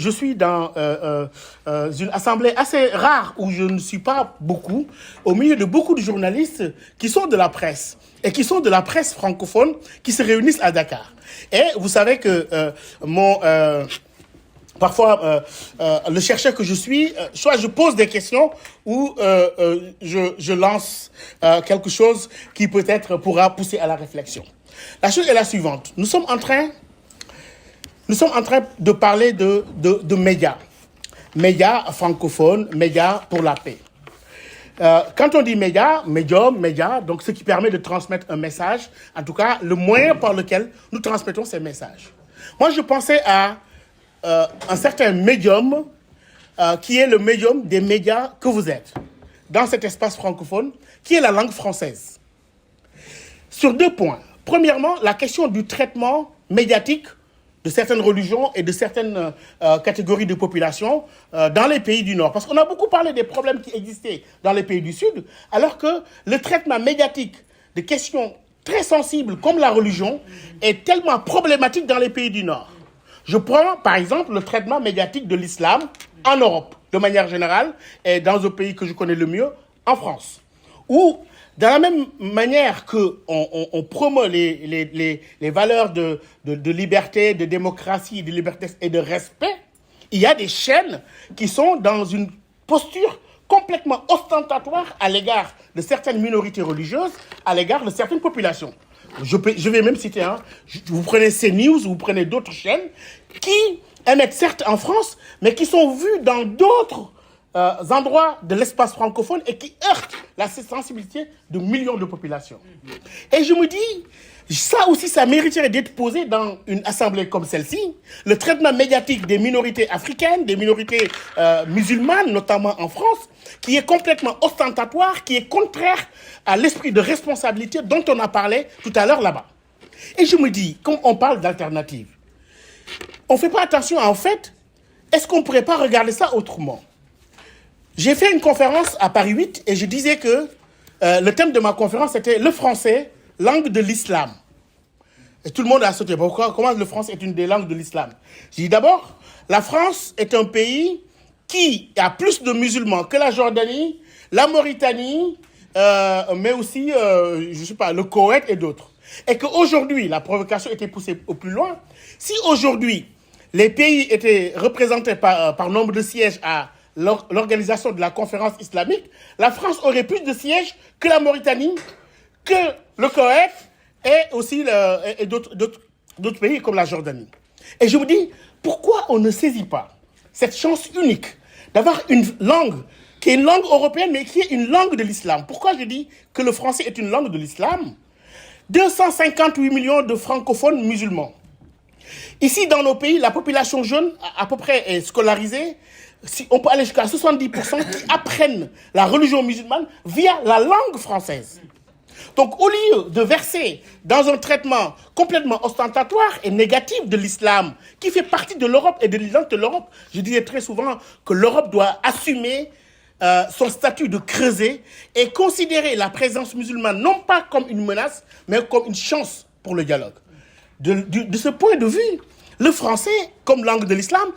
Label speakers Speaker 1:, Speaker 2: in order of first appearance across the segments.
Speaker 1: je suis dans une assemblée assez rare où je ne suis pas beaucoup, au milieu de beaucoup de journalistes qui sont de la presse et qui sont de la presse francophone qui se réunissent à Dakar. Et vous savez que parfois, le chercheur que je suis, soit je pose des questions ou je lance quelque chose qui peut-être pourra pousser à la réflexion. La chose est la suivante. Nous sommes en train de parler de médias. Médias francophones, médias pour la paix. Quand on dit médias, médium, médias, donc ce qui permet de transmettre un message, en tout cas le moyen par lequel nous transmettons ces messages. Moi, je pensais à un certain médium qui est le médium des médias que vous êtes, dans cet espace francophone, qui est la langue française. Sur 2 points. Premièrement, la question du traitement médiatique de certaines religions et de certaines catégories de population dans les pays du Nord. Parce qu'on a beaucoup parlé des problèmes qui existaient dans les pays du Sud, alors que le traitement médiatique de questions très sensibles comme la religion est tellement problématique dans les pays du Nord. Je prends par exemple le traitement médiatique de l'islam en Europe, de manière générale, et dans un pays que je connais le mieux, en France, où de la même manière qu'on promeut les valeurs de liberté, de démocratie, de liberté et de respect, il y a des chaînes qui sont dans une posture complètement ostentatoire à l'égard de certaines minorités religieuses, à l'égard de certaines populations. Je vais même citer, vous prenez CNews, vous prenez d'autres chaînes qui émettent certes en France, mais qui sont vues dans d'autres endroits de l'espace francophone et qui heurtent la sensibilité de millions de populations. Et je me dis, ça aussi, ça mériterait d'être posé dans une assemblée comme celle-ci. Le traitement médiatique des minorités africaines, des minorités musulmanes, notamment en France, qui est complètement ostentatoire, qui est contraire à l'esprit de responsabilité dont on a parlé tout à l'heure là-bas. Et je me dis, quand on parle d'alternative, on ne fait pas attention en fait, est-ce qu'on ne pourrait pas regarder ça autrement? J'ai fait une conférence à Paris 8 et je disais que le thème de ma conférence était le français, langue de l'islam. Et tout le monde a sauté. Pourquoi? Comment le français est une des langues de l'islam? Je dis d'abord, la France est un pays qui a plus de musulmans que la Jordanie, la Mauritanie, mais aussi, je sais pas, le Koweït et d'autres. Et qu'aujourd'hui, la provocation était poussée au plus loin. Si aujourd'hui, les pays étaient représentés par nombre de sièges à l'organisation de la conférence islamique, la France aurait plus de sièges que la Mauritanie, que le Koweït et aussi d'autres pays comme la Jordanie. Et je me dis, pourquoi on ne saisit pas cette chance unique d'avoir une langue qui est une langue européenne, mais qui est une langue de l'islam? Pourquoi je dis que le français est une langue de l'islam? 258 millions de francophones musulmans. Ici, dans nos pays, la population jeune, à peu près, est scolarisée. On peut aller jusqu'à 70% qui apprennent la religion musulmane via la langue française. Donc, au lieu de verser dans un traitement complètement ostentatoire et négatif de l'islam, qui fait partie de l'Europe et de l'identité de l'Europe, je disais très souvent que l'Europe doit assumer son statut de creuset et considérer la présence musulmane non pas comme une menace, mais comme une chance pour le dialogue. De ce point de vue, le français, comme langue de l'islam,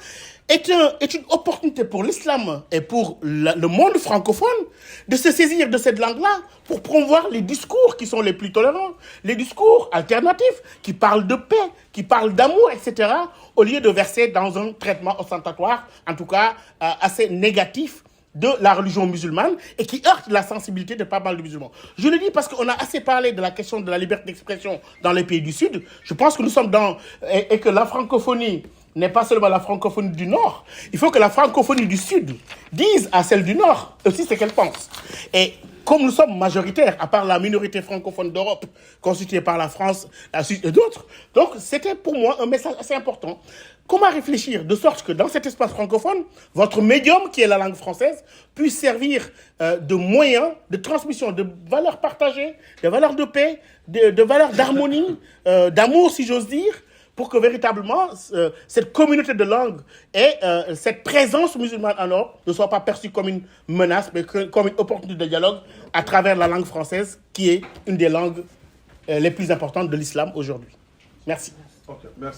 Speaker 1: est une opportunité pour l'islam et pour le monde francophone de se saisir de cette langue-là pour promouvoir les discours qui sont les plus tolérants, les discours alternatifs qui parlent de paix, qui parlent d'amour, etc., au lieu de verser dans un traitement ostentatoire, en tout cas assez négatif, de la religion musulmane et qui heurte la sensibilité de pas mal de musulmans. Je le dis parce qu'on a assez parlé de la question de la liberté d'expression dans les pays du Sud. Je pense que nous sommes et que la francophonie n'est pas seulement la francophonie du Nord. Il faut que la francophonie du Sud dise à celle du Nord aussi ce qu'elle pense. Et comme nous sommes majoritaires, à part la minorité francophone d'Europe, constituée par la France, la Suisse et d'autres, donc c'était pour moi un message assez important. Comment réfléchir de sorte que dans cet espace francophone, votre médium, qui est la langue française, puisse servir de moyen de transmission de valeurs partagées, de valeurs de paix, de valeurs d'harmonie, d'amour, si j'ose dire, pour que véritablement cette communauté de langues et cette présence musulmane en Europe ne soit pas perçue comme une menace, mais comme une opportunité de dialogue à travers la langue française, qui est une des langues les plus importantes de l'islam aujourd'hui. Merci.
Speaker 2: Okay, merci.